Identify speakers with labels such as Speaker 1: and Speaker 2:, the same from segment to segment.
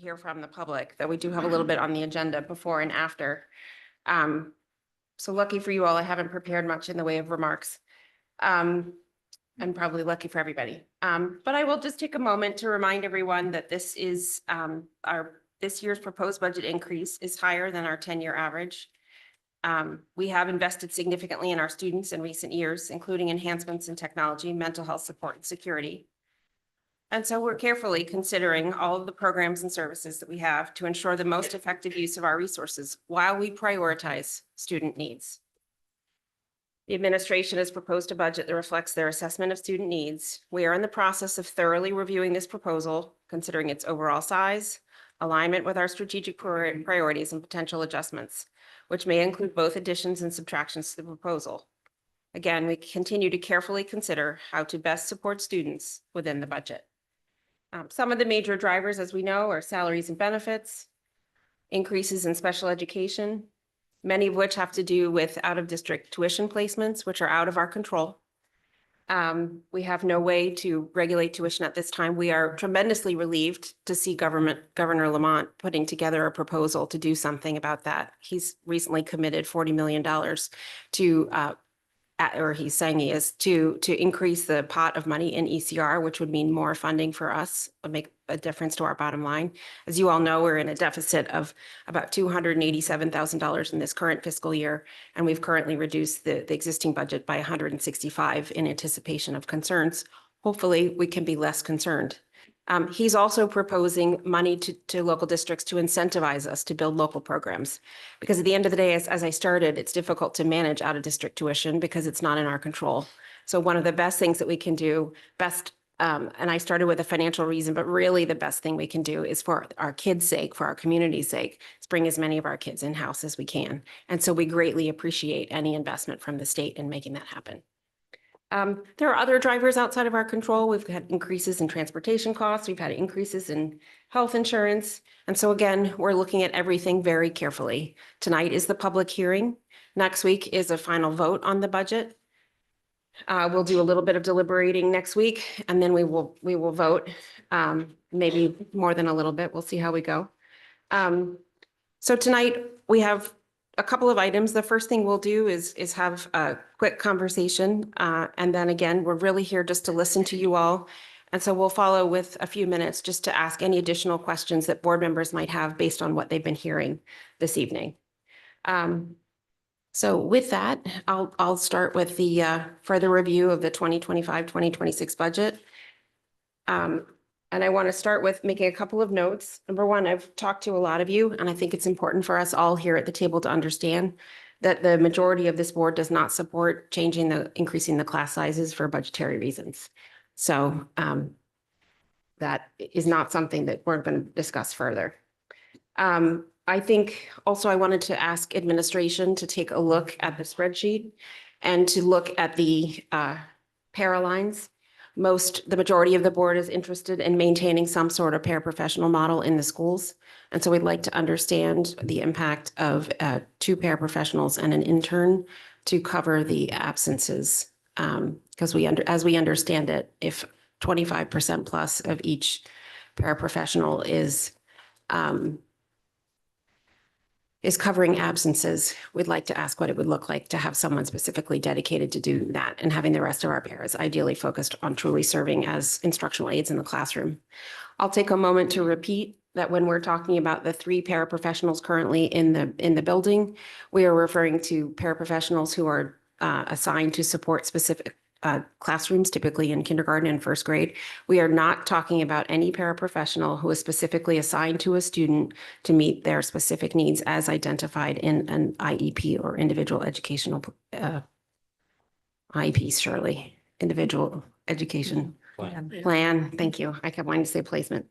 Speaker 1: hear from the public, though we do have a little bit on the agenda before and after. So lucky for you all, I haven't prepared much in the way of remarks. And probably lucky for everybody. But I will just take a moment to remind everyone that this is this year's proposed budget increase is higher than our 10-year average. We have invested significantly in our students in recent years, including enhancements in technology, mental health support, and security. And so we're carefully considering all of the programs and services that we have to ensure the most effective use of our resources while we prioritize student needs. The administration has proposed a budget that reflects their assessment of student needs. We are in the process of thoroughly reviewing this proposal, considering its overall size, alignment with our strategic priorities, and potential adjustments, which may include both additions and subtractions to the proposal. Again, we continue to carefully consider how to best support students within the budget. Some of the major drivers, as we know, are salaries and benefits, increases in special education, many of which have to do with out-of-district tuition placements, which are out of our control. We have no way to regulate tuition at this time. We are tremendously relieved to see Governor Lamont putting together a proposal to do something about that. He's recently committed $40 million to or he's saying he is to increase the pot of money in ECR, which would mean more funding for us, would make a difference to our bottom line. As you all know, we're in a deficit of about $287,000 in this current fiscal year, and we've currently reduced the existing budget by 165 in anticipation of concerns. Hopefully, we can be less concerned. He's also proposing money to local districts to incentivize us to build local programs. Because at the end of the day, as I started, it's difficult to manage out of district tuition because it's not in our control. So one of the best things that we can do and I started with a financial reason, but really the best thing we can do is for our kids' sake, for our community's sake, is bring as many of our kids in-house as we can. And so we greatly appreciate any investment from the state in making that happen. There are other drivers outside of our control. We've had increases in transportation costs. We've had increases in health insurance. And so again, we're looking at everything very carefully. Tonight is the public hearing. Next week is a final vote on the budget. We'll do a little bit of deliberating next week, and then we will vote, maybe more than a little bit. We'll see how we go. So tonight we have a couple of items. The first thing we'll do is have a quick conversation. And then again, we're really here just to listen to you all. And so we'll follow with a few minutes just to ask any additional questions that board members might have based on what they've been hearing this evening. So with that, I'll start with the further review of the 2025-2026 budget. And I want to start with making a couple of notes. Number one, I've talked to a lot of you, and I think it's important for us all here at the table to understand that the majority of this board does not support increasing the class sizes for budgetary reasons. So that is not something that we're going to discuss further. I think also I wanted to ask administration to take a look at the spreadsheet and to look at the para lines. The majority of the board is interested in maintaining some sort of paraprofessional model in the schools. And so we'd like to understand the impact of 2 paraprofessionals and an intern to cover the absences. Because as we understand it, if 25% plus of each paraprofessional is covering absences, we'd like to ask what it would look like to have someone specifically dedicated to do that and having the rest of our paras ideally focused on truly serving as instructional aides in the classroom. I'll take a moment to repeat that when we're talking about the 3 paraprofessionals currently in the building, we are referring to paraprofessionals who are assigned to support specific classrooms, typically in kindergarten and first grade. We are not talking about any paraprofessional who is specifically assigned to a student to meet their specific needs as identified in an IEP or individual educational IEP, surely, individual education plan. Thank you. I kept wanting to say placement.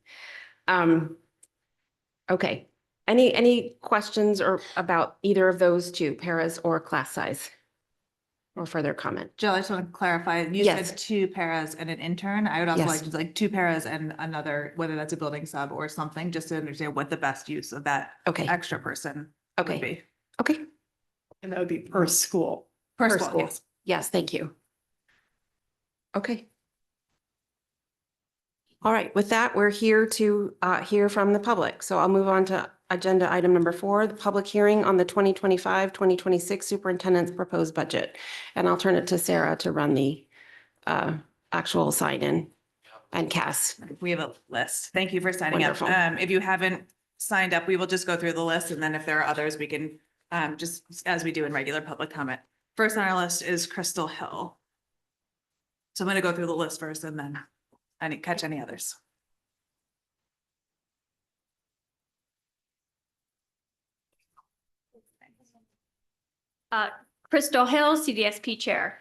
Speaker 1: Okay. Any questions or about either of those 2, paras or class size? Or further comment?
Speaker 2: Jill, I just want to clarify. You
Speaker 1: Yes.
Speaker 2: said 2 paras and an intern. I would also
Speaker 1: Yes.
Speaker 2: like to 2 paras and another, whether that's a building sub or something, just to understand what the best use of that extra person would be.
Speaker 1: Okay.
Speaker 3: And that would be per school.
Speaker 2: Per school. Yes.
Speaker 1: Yes, thank you. Okay. All right, with that, we're here to hear from the public. So I'll move on to agenda item number 4, the public hearing on the 2025-2026 superintendent's proposed budget. And I'll turn it to Sarah to run the actual sign-in and Cass.
Speaker 2: We have a list. Thank you for signing up.
Speaker 1: Wonderful.
Speaker 2: If you haven't signed up, we will just go through the list, and then if there are others, we can just as we do in regular public comment. First on our list is Crystal Hill. So I'm going to go through the list first and then catch any others.
Speaker 4: Crystal Hill, CDSP Chair.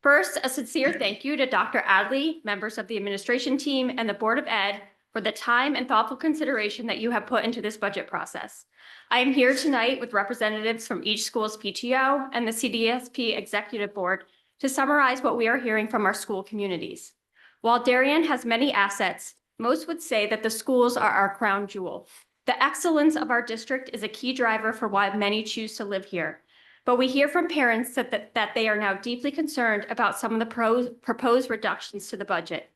Speaker 4: First, a sincere thank you to Dr. Adley, members of the administration team, and the Board of Ed for the time and thoughtful consideration that you have put into this budget process. I am here tonight with representatives from each school's PTO and the CDSP Executive Board to summarize what we are hearing from our school communities. While Darien has many assets, most would say that the schools are our crown jewel. The excellence of our district is a key driver for why many choose to live here. But we hear from parents that they are now deeply concerned about some of the proposed reductions to the budget.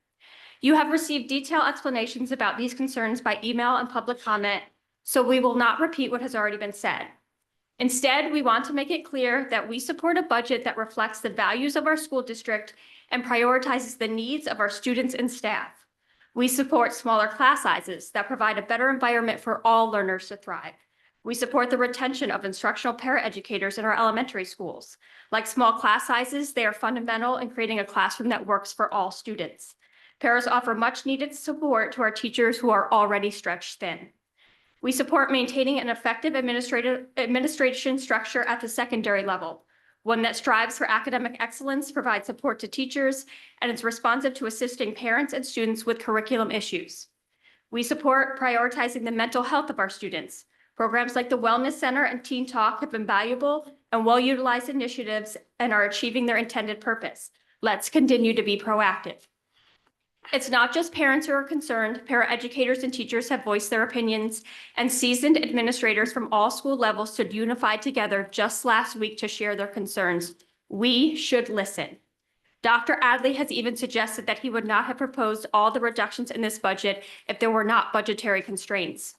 Speaker 4: You have received detailed explanations about these concerns by email and public comment, so we will not repeat what has already been said. Instead, we want to make it clear that we support a budget that reflects the values of our school district and prioritizes the needs of our students and staff. We support smaller class sizes that provide a better environment for all learners to thrive. We support the retention of instructional paraeducators in our elementary schools. Like small class sizes, they are fundamental in creating a classroom that works for all students. Paras offer much needed support to our teachers who are already stretched thin. We support maintaining an effective administration structure at the secondary level, one that strives for academic excellence, provides support to teachers, and is responsive to assisting parents and students with curriculum issues. We support prioritizing the mental health of our students. Programs like the Wellness Center and Teen Talk have been valuable and well-utilized initiatives and are achieving their intended purpose. Let's continue to be proactive. It's not just parents who are concerned. Paraeducators and teachers have voiced their opinions, and seasoned administrators from all school levels stood unified together just last week to share their concerns. We should listen. Dr. Adley has even suggested that he would not have proposed all the reductions in this budget if there were not budgetary constraints.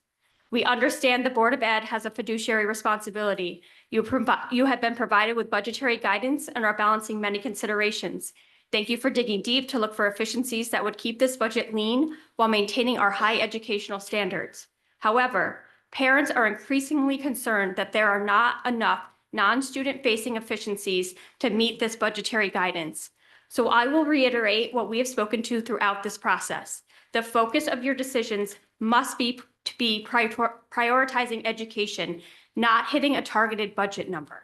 Speaker 4: We understand the Board of Ed has a fiduciary responsibility. You have been provided with budgetary guidance and are balancing many considerations. Thank you for digging deep to look for efficiencies that would keep this budget lean while maintaining our high educational standards. However, parents are increasingly concerned that there are not enough non-student facing efficiencies to meet this budgetary guidance. So I will reiterate what we have spoken to throughout this process. The focus of your decisions must be to be prioritizing education, not hitting a targeted budget number.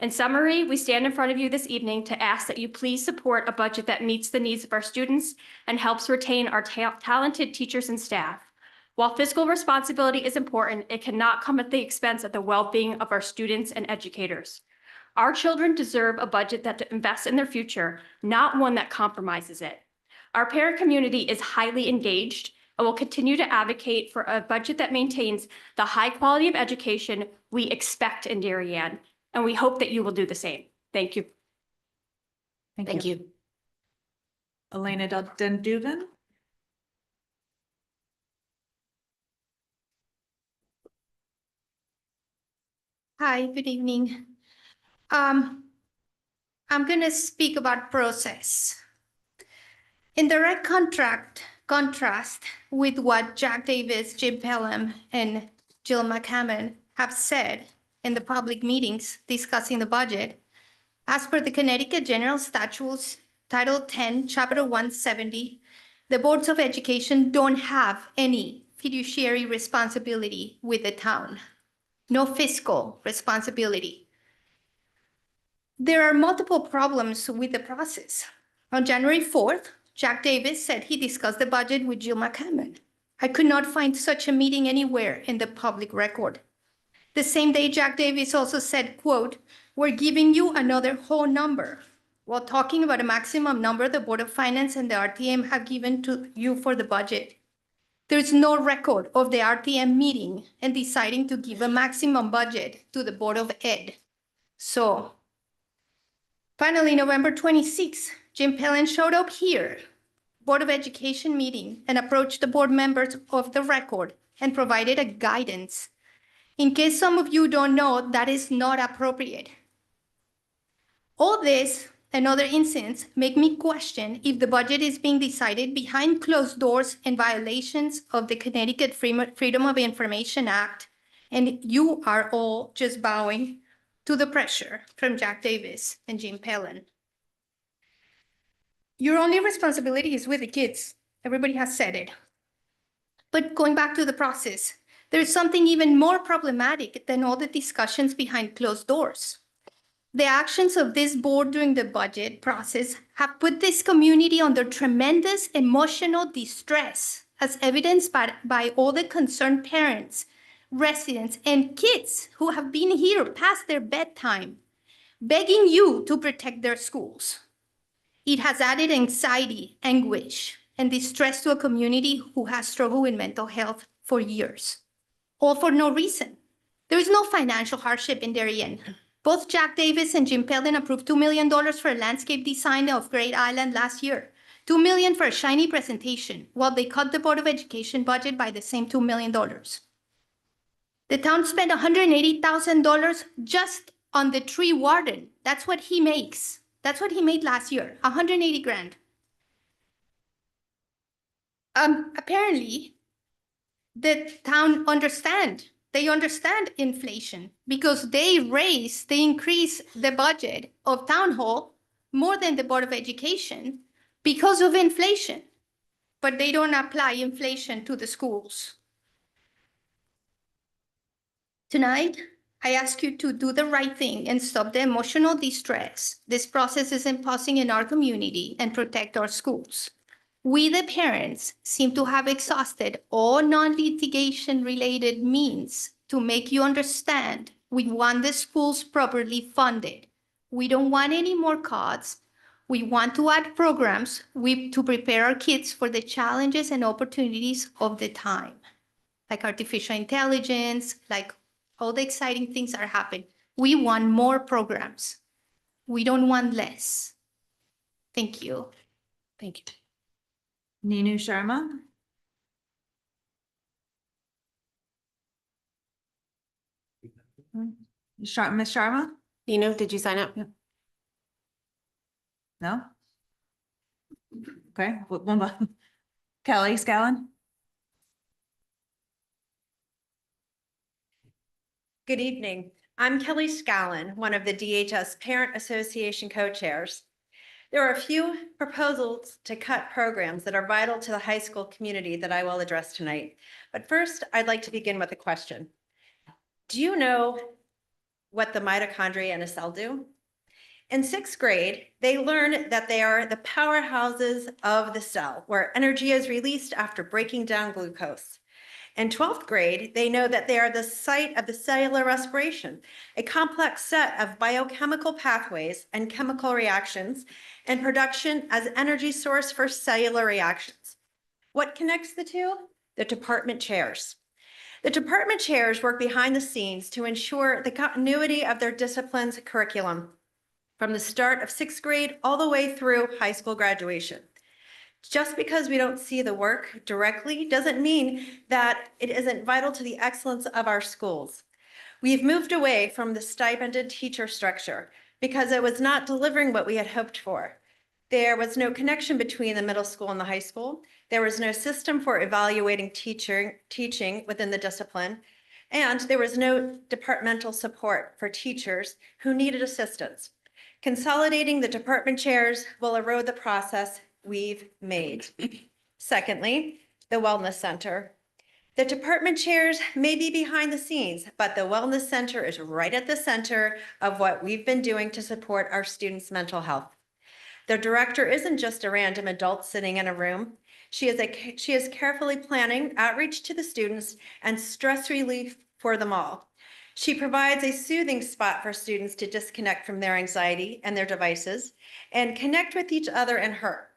Speaker 4: In summary, we stand in front of you this evening to ask that you please support a budget that meets the needs of our students and helps retain our talented teachers and staff. While fiscal responsibility is important, it cannot come at the expense of the well-being of our students and educators. Our children deserve a budget that invests in their future, not one that compromises it. Our parent community is highly engaged and will continue to advocate for a budget that maintains the high quality of education we expect in Darien, and we hope that you will do the same. Thank you.
Speaker 1: Thank you.
Speaker 2: Elena Denduvin.
Speaker 5: Hi, good evening. I'm going to speak about process. In direct contrast with what Jack Davis, Jim Pelham, and Jill McCammon have said in the public meetings discussing the budget, as per the Connecticut General Statutes, Title 10, Chapter 170, the boards of education don't have any fiduciary responsibility with the town, no fiscal responsibility. There are multiple problems with the process. On January 4th, Jack Davis said he discussed the budget with Jill McCammon. I could not find such a meeting anywhere in the public record. The same day, Jack Davis also said, quote, "We're giving you another whole number," while talking about a maximum number the Board of Finance and the RTM have given to you for the budget. There's no record of the RTM meeting and deciding to give a maximum budget to the Board of Ed. So finally, November 26th, Jim Pelham showed up here Board of Education meeting and approached the board members of the record and provided a guidance. In case some of you don't know, that is not appropriate. All this and other incidents make me question if the budget is being decided behind closed doors in violations of the Connecticut Freedom of Information Act, and you are all just bowing to the pressure from Jack Davis and Jim Pellin. Your only responsibility is with the kids. Everybody has said it. But going back to the process, there's something even more problematic than all the discussions behind closed doors. The actions of this board during the budget process have put this community under tremendous emotional distress, as evidenced by all the concerned parents, residents, and kids who have been here past their bedtime, begging you to protect their schools. It has added anxiety, anguish, and distress to a community who has struggled with mental health for years, all for no reason. There is no financial hardship in Darien. Both Jack Davis and Jim Pellin approved $2 million for a landscape design of Great Island last year, $2 million for a shiny presentation, while they cut the Board of Education budget by the same $2 million. The town spent $180,000 just on the tree warden. That's what he makes. That's what he made last year, 180 grand. Apparently, the town they understand inflation because they increase the budget of town hall more than the Board of Education because of inflation, but they don't apply inflation to the schools. Tonight, I ask you to do the right thing and stop the emotional distress this process is imposing in our community and protect our schools. We, the parents, seem to have exhausted all non-litigation related means to make you understand we want the schools properly funded. We don't want any more cuts. We want to add programs to prepare our kids for the challenges and opportunities of the time, like artificial intelligence, like all the exciting things that are happening. We want more programs. We don't want less. Thank you.
Speaker 1: Thank you.
Speaker 2: Ninu Sharma. Ms. Sharma?
Speaker 1: Nino, did you sign up?
Speaker 2: No? Okay, one more. Kelly Scallon?
Speaker 6: Good evening. I'm Kelly Scallon, one of the DHS Parent Association co-chairs. There are a few proposals to cut programs that are vital to the high school community that I will address tonight. But first, I'd like to begin with a question. Do you know what the mitochondria in a cell do? In sixth grade, they learn that they are the powerhouses of the cell, where energy is released after breaking down glucose. In 12th grade, they know that they are the site of the cellular respiration, a complex set of biochemical pathways and chemical reactions and production as energy source for cellular reactions. What connects the two? The department chairs. The department chairs work behind the scenes to ensure the continuity of their discipline's curriculum from the start of sixth grade all the way through high school graduation. Just because we don't see the work directly doesn't mean that it isn't vital to the excellence of our schools. We've moved away from the stipended teacher structure because it was not delivering what we had hoped for. There was no connection between the middle school and the high school. There was no system for evaluating teaching within the discipline, and there was no departmental support for teachers who needed assistance. Consolidating the department chairs will erode the process we've made. Secondly, the Wellness Center. The department chairs may be behind the scenes, but the Wellness Center is right at the center of what we've been doing to support our students' mental health. The director isn't just a random adult sitting in a room. She is carefully planning outreach to the students and stress relief for them all. She provides a soothing spot for students to disconnect from their anxiety and their devices and connect with each other and her.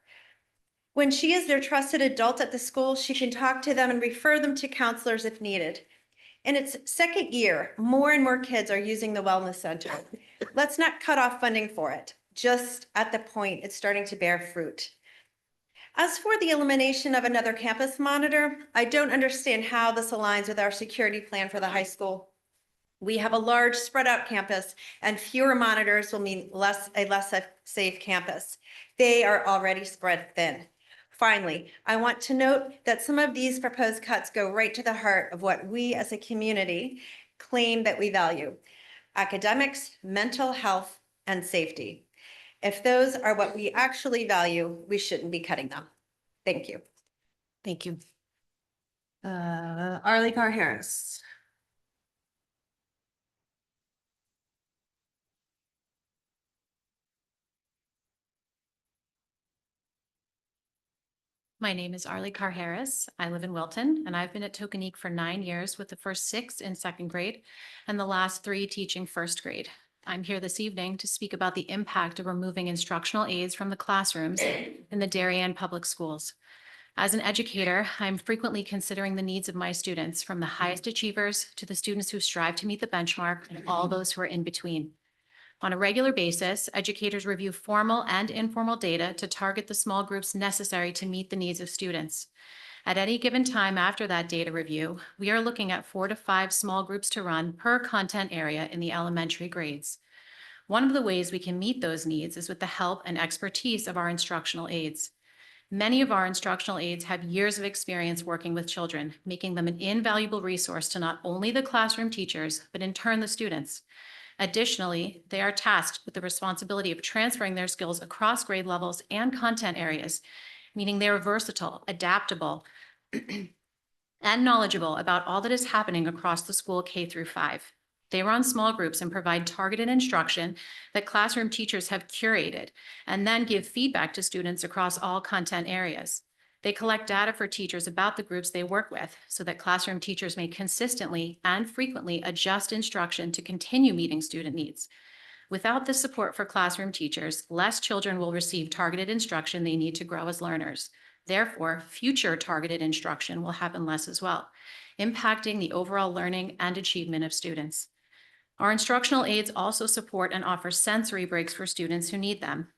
Speaker 6: When she is their trusted adult at the school, she can talk to them and refer them to counselors if needed. In its second year, more and more kids are using the Wellness Center. Let's not cut off funding for it, just at the point it's starting to bear fruit. As for the elimination of another campus monitor, I don't understand how this aligns with our security plan for the high school. We have a large spread out campus and fewer monitors will mean a less safe campus. They are already spread thin. Finally, I want to note that some of these proposed cuts go right to the heart of what we as a community claim that we value: academics, mental health, and safety. If those are what we actually value, we shouldn't be cutting them. Thank you.
Speaker 1: Thank you.
Speaker 2: Arlie Carr Harris.
Speaker 7: My name is Arlie Carr Harris. I live in Wilton, and I've been at Tokenique for 9 years, with the first 6 in second grade and the last 3 teaching first grade. I'm here this evening to speak about the impact of removing instructional aids from the classrooms in the Darien Public Schools. As an educator, I'm frequently considering the needs of my students, from the highest achievers to the students who strive to meet the benchmark and all those who are in between. On a regular basis, educators review formal and informal data to target the small groups necessary to meet the needs of students. At any given time after that data review, we are looking at 4 to 5 small groups to run per content area in the elementary grades. One of the ways we can meet those needs is with the help and expertise of our instructional aides. Many of our instructional aides have years of experience working with children, making them an invaluable resource to not only the classroom teachers, but in turn the students. Additionally, they are tasked with the responsibility of transferring their skills across grade levels and content areas, meaning they are versatile, adaptable, and knowledgeable about all that is happening across the school K through 5. They run small groups and provide targeted instruction that classroom teachers have curated, and then give feedback to students across all content areas. They collect data for teachers about the groups they work with so that classroom teachers may consistently and frequently adjust instruction to continue meeting student needs. Without this support for classroom teachers, less children will receive targeted instruction they need to grow as learners. Therefore, future targeted instruction will happen less as well, impacting the overall learning and achievement of students. Our instructional aides also support and offer sensory breaks for students who need them.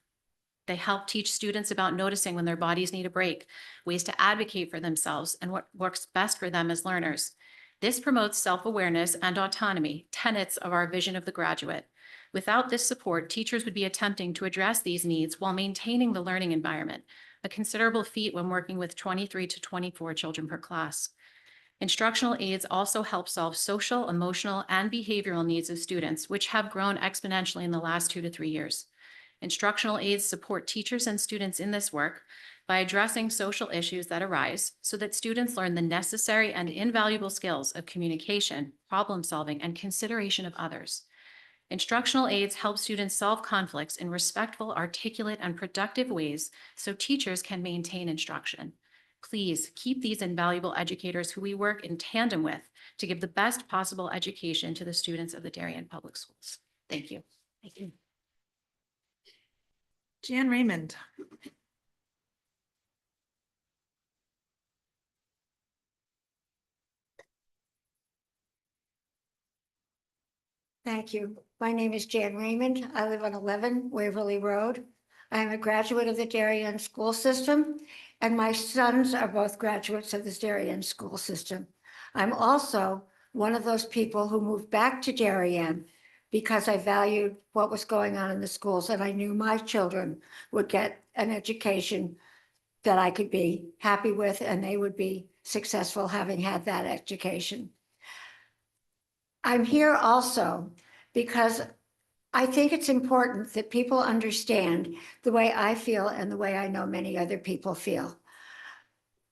Speaker 7: They help teach students about noticing when their bodies need a break, ways to advocate for themselves, and what works best for them as learners. This promotes self-awareness and autonomy, tenets of our vision of the graduate. Without this support, teachers would be attempting to address these needs while maintaining the learning environment, a considerable feat when working with 23 to 24 children per class. Instructional aides also help solve social, emotional, and behavioral needs of students, which have grown exponentially in the last 2 to 3 years. Instructional aides support teachers and students in this work by addressing social issues that arise so that students learn the necessary and invaluable skills of communication, problem solving, and consideration of others. Instructional aides help students solve conflicts in respectful, articulate, and productive ways so teachers can maintain instruction. Please keep these invaluable educators who we work in tandem with to give the best possible education to the students of the Darien Public Schools. Thank you. Thank you.
Speaker 2: Jan Raymond.
Speaker 8: Thank you. My name is Jan Raymond. I live on 11 Waverly Road. I am a graduate of the Darien school system, and my sons are both graduates of the Darien school system. I'm also one of those people who moved back to Darien because I valued what was going on in the schools, and I knew my children would get an education that I could be happy with, and they would be successful having had that education. I'm here also because I think it's important that people understand the way I feel and the way I know many other people feel.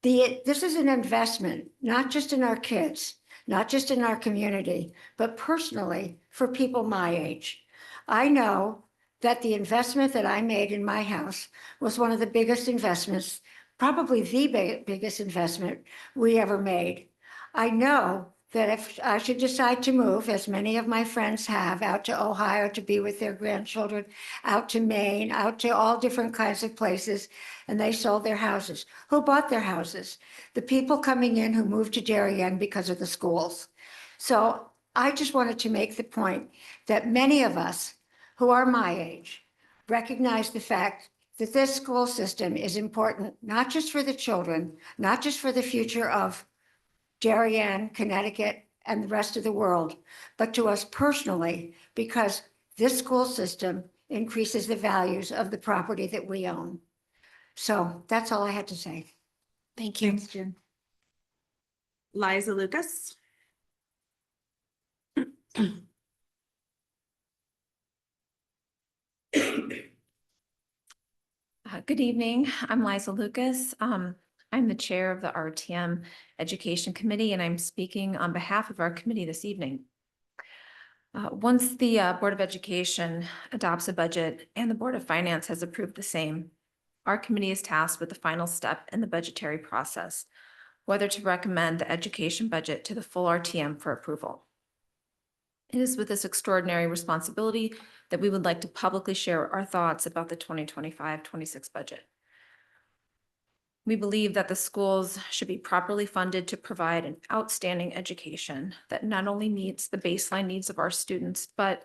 Speaker 8: This is an investment, not just in our kids, not just in our community, but personally for people my age. I know that the investment that I made in my house was one of the biggest investments, probably the biggest investment we ever made. I know that if I should decide to move, as many of my friends have, out to Ohio to be with their grandchildren, out to Maine, out to all different kinds of places, and they sold their houses. Who bought their houses? The people coming in who moved to Darien because of the schools. So I just wanted to make the point that many of us who are my age recognize the fact that this school system is important, not just for the children, not just for the future of Darien, Connecticut, and the rest of the world, but to us personally, because this school system increases the values of the property that we own. So that's all I had to say.
Speaker 1: Thank you.
Speaker 2: Thanks, Jen. Liza Lucas.
Speaker 9: Good evening. I'm Liza Lucas. I'm the chair of the RTM Education Committee, and I'm speaking on behalf of our committee this evening. Once the Board of Education adopts a budget and the Board of Finance has approved the same, our committee is tasked with the final step in the budgetary process, whether to recommend the education budget to the full RTM for approval. It is with this extraordinary responsibility that we would like to publicly share our thoughts about the 2025-26 budget. We believe that the schools should be properly funded to provide an outstanding education that not only meets the baseline needs of our students, but,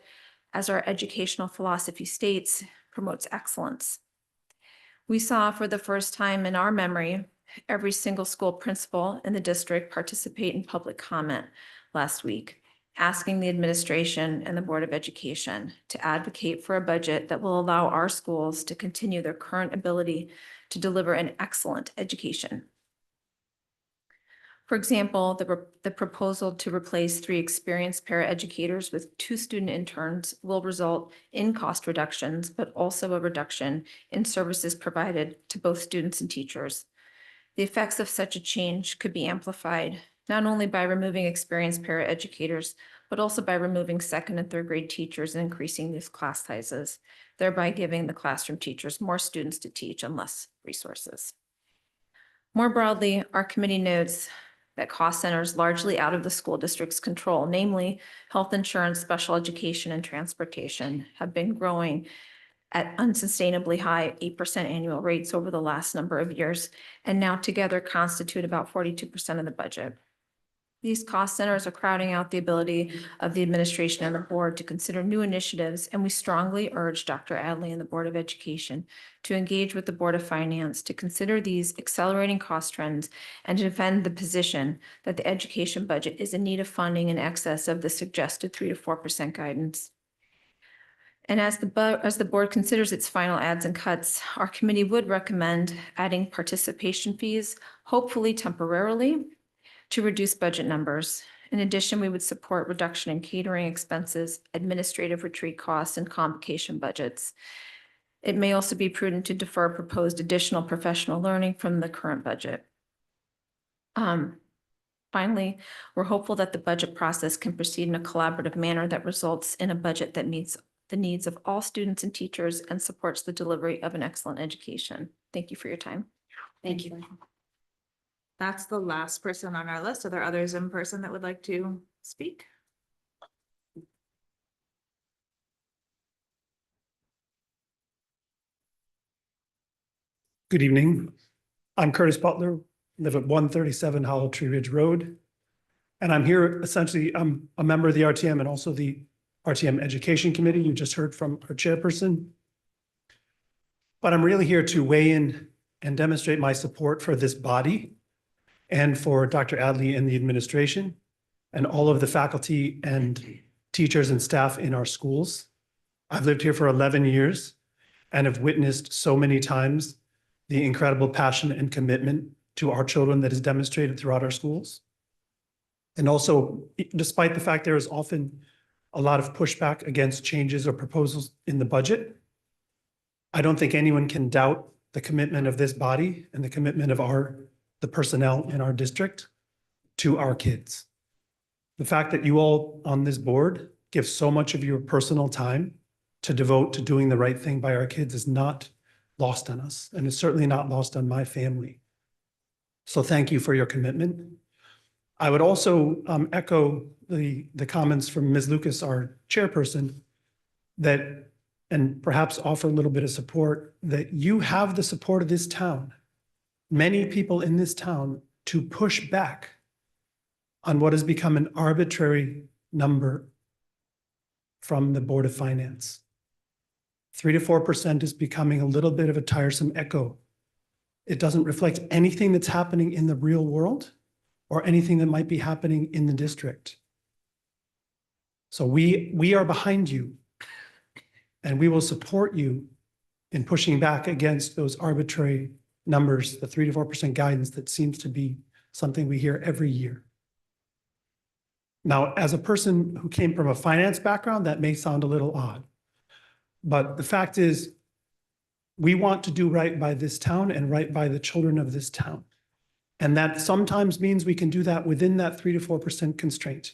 Speaker 9: as our educational philosophy states, promotes excellence. We saw for the first time in our memory every single school principal in the district participate in public comment last week, asking the administration and the Board of Education to advocate for a budget that will allow our schools to continue their current ability to deliver an excellent education. For example, the proposal to replace 3 experienced paraeducators with 2 student interns will result in cost reductions, but also a reduction in services provided to both students and teachers. The effects of such a change could be amplified not only by removing experienced paraeducators, but also by removing 2nd and 3rd grade teachers and increasing these class sizes, thereby giving the classroom teachers more students to teach and less resources. More broadly, our committee notes that cost centers largely out of the school district's control, namely health insurance, special education, and transportation, have been growing at unsustainably high 8% annual rates over the last number of years, and now together constitute about 42% of the budget. These cost centers are crowding out the ability of the administration and the board to consider new initiatives, and we strongly urge Dr. Adley and the Board of Education to engage with the Board of Finance to consider these accelerating cost trends and to defend the position that the education budget is in need of funding in excess of the suggested 3 to 4% guidance. And as the board considers its final adds and cuts, our committee would recommend adding participation fees, hopefully temporarily, to reduce budget numbers. In addition, we would support reduction in catering expenses, administrative retreat costs, and convocation budgets. It may also be prudent to defer proposed additional professional learning from the current budget. Finally, we're hopeful that the budget process can proceed in a collaborative manner that results in a budget that meets the needs of all students and teachers and supports the delivery of an excellent education. Thank you for your time.
Speaker 1: Thank you.
Speaker 2: That's the last person on our list. Are there others in person that would like to speak?
Speaker 3: Good evening. I'm Curtis Butler, live at 137 Hollow Tree Ridge Road. And I'm here essentially, I'm a member of the RTM and also the RTM Education Committee. You just heard from our chairperson. But I'm really here to weigh in and demonstrate my support for this body and for Dr. Adley and the administration and all of the faculty and teachers and staff in our schools. I've lived here for 11 years and have witnessed so many times the incredible passion and commitment to our children that is demonstrated throughout our schools. And also, despite the fact there is often a lot of pushback against changes or proposals in the budget, I don't think anyone can doubt the commitment of this body and the commitment of the personnel in our district to our kids. The fact that you all on this board give so much of your personal time to devote to doing the right thing by our kids is not lost on us, and it's certainly not lost on my family. So thank you for your commitment. I would also echo the comments from Ms. Lucas, our chairperson, and perhaps offer a little bit of support, that you have the support of this town, many people in this town, to push back on what has become an arbitrary number from the Board of Finance. 3 to 4% is becoming a little bit of a tiresome echo. It doesn't reflect anything that's happening in the real world or anything that might be happening in the district. So we are behind you, and we will support you in pushing back against those arbitrary numbers, the 3 to 4% guidance that seems to be something we hear every year. Now, as a person who came from a finance background, that may sound a little odd. But the fact is, we want to do right by this town and right by the children of this town. And that sometimes means we can do that within that 3 to 4% constraint,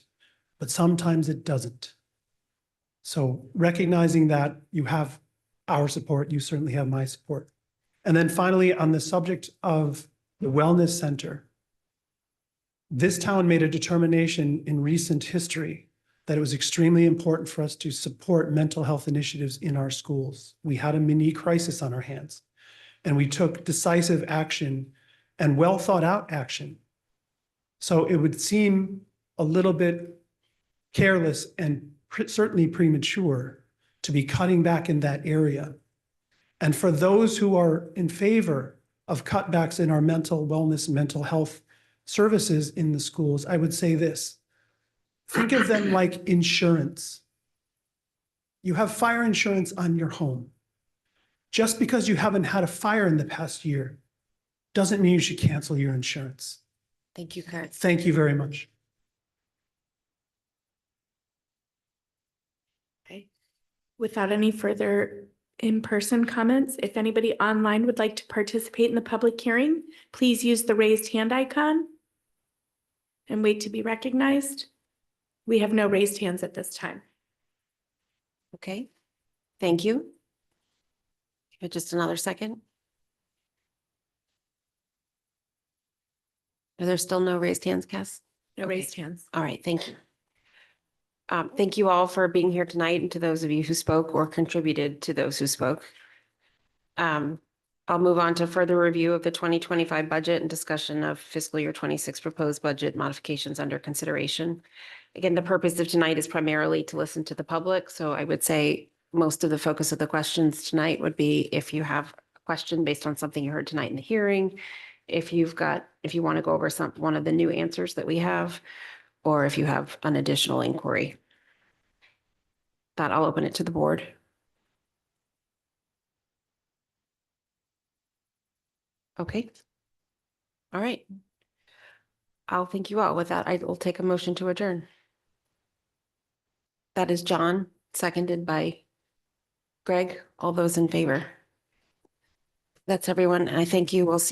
Speaker 3: but sometimes it doesn't. So recognizing that you have our support, you certainly have my support. And then finally, on the subject of the wellness center, this town made a determination in recent history that it was extremely important for us to support mental health initiatives in our schools. We had a mini crisis on our hands, and we took decisive action and well thought out action. So it would seem a little bit careless and certainly premature to be cutting back in that area. And for those who are in favor of cutbacks in our mental wellness, mental health services in the schools, I would say this: think of them like insurance. You have fire insurance on your home. Just because you haven't had a fire in the past year doesn't mean you should cancel your insurance.
Speaker 1: Thank you, Kurt.
Speaker 3: Thank you very much.
Speaker 10: Without any further in-person comments, if anybody online would like to participate in the public hearing, please use the raised hand icon and wait to be recognized. We have no raised hands at this time.
Speaker 1: Okay, thank you. Give it just another second. Are there still no raised hands, Cass?
Speaker 10: No
Speaker 1: Okay.
Speaker 10: raised hands.
Speaker 1: All right, thank you. Thank you all for being here tonight, and to those of you who spoke or contributed to those who spoke. I'll move on to further review of the 2025 budget and discussion of fiscal year 26 proposed budget modifications under consideration. Again, the purpose of tonight is primarily to listen to the public. So I would say most of the focus of the questions tonight would be if you have a question based on something you heard tonight in the hearing, if you want to go over one of the new answers that we have, or if you have an additional inquiry. That I'll open it to the board. Okay. All right. I'll thank you all. With that, I will take a motion to adjourn. That is John, seconded by Greg. All those in favor. That's everyone. And I thank you. We'll see.